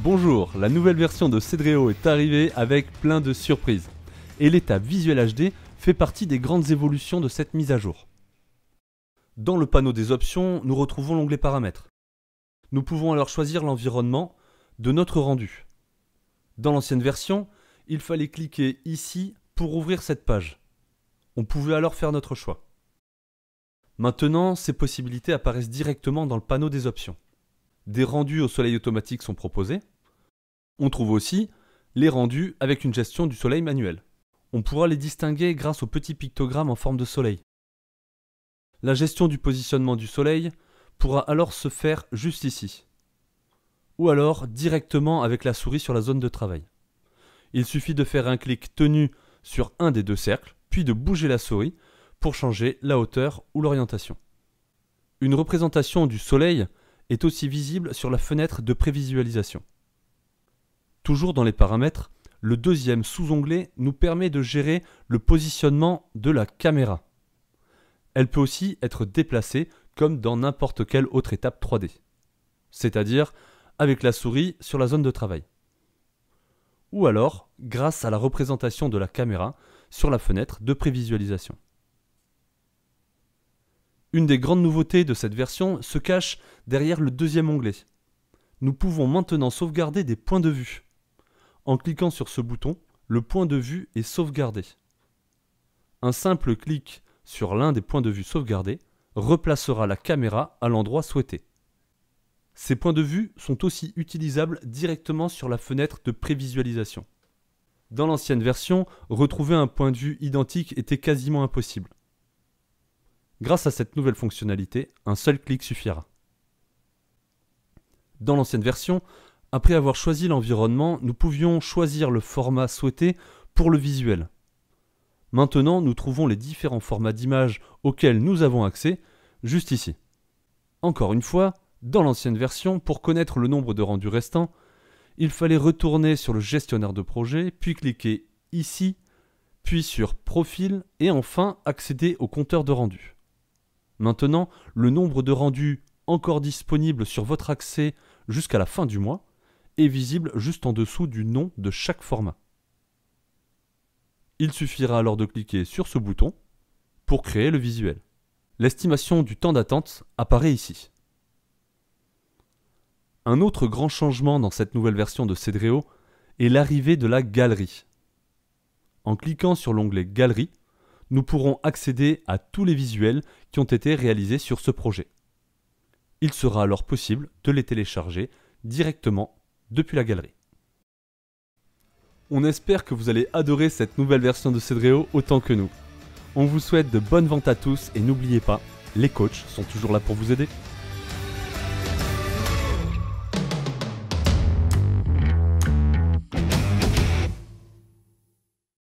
Bonjour, la nouvelle version de Cedreo est arrivée avec plein de surprises. Et l'état Visual HD fait partie des grandes évolutions de cette mise à jour. Dans le panneau des options, nous retrouvons l'onglet Paramètres. Nous pouvons alors choisir l'environnement de notre rendu. Dans l'ancienne version, il fallait cliquer ici pour ouvrir cette page. On pouvait alors faire notre choix. Maintenant, ces possibilités apparaissent directement dans le panneau des options. Des rendus au soleil automatique sont proposés. On trouve aussi les rendus avec une gestion du soleil manuel. On pourra les distinguer grâce au petit pictogramme en forme de soleil. La gestion du positionnement du soleil pourra alors se faire juste ici. Ou alors directement avec la souris sur la zone de travail. Il suffit de faire un clic tenu sur un des deux cercles, puis de bouger la souris pour changer la hauteur ou l'orientation. Une représentation du soleil est aussi visible sur la fenêtre de prévisualisation. Toujours dans les paramètres, le deuxième sous-onglet nous permet de gérer le positionnement de la caméra. Elle peut aussi être déplacée comme dans n'importe quelle autre étape 3D, c'est-à-dire avec la souris sur la zone de travail. Ou alors grâce à la représentation de la caméra sur la fenêtre de prévisualisation. Une des grandes nouveautés de cette version se cache derrière le deuxième onglet. Nous pouvons maintenant sauvegarder des points de vue. En cliquant sur ce bouton, le point de vue est sauvegardé. Un simple clic sur l'un des points de vue sauvegardés replacera la caméra à l'endroit souhaité. Ces points de vue sont aussi utilisables directement sur la fenêtre de prévisualisation. Dans l'ancienne version, retrouver un point de vue identique était quasiment impossible. Grâce à cette nouvelle fonctionnalité, un seul clic suffira. Dans l'ancienne version, après avoir choisi l'environnement, nous pouvions choisir le format souhaité pour le visuel. Maintenant, nous trouvons les différents formats d'images auxquels nous avons accès juste ici. Encore une fois, dans l'ancienne version, pour connaître le nombre de rendus restants, il fallait retourner sur le gestionnaire de projet, puis cliquer ici, puis sur Profil et enfin accéder au compteur de rendus. Maintenant, le nombre de rendus encore disponibles sur votre accès jusqu'à la fin du mois est visible juste en dessous du nom de chaque format. Il suffira alors de cliquer sur ce bouton pour créer le visuel. L'estimation du temps d'attente apparaît ici. Un autre grand changement dans cette nouvelle version de Cedreo est l'arrivée de la galerie. En cliquant sur l'onglet Galerie, nous pourrons accéder à tous les visuels qui ont été réalisés sur ce projet. Il sera alors possible de les télécharger directement depuis la galerie. On espère que vous allez adorer cette nouvelle version de Cedreo autant que nous. On vous souhaite de bonnes ventes à tous et n'oubliez pas, les coachs sont toujours là pour vous aider.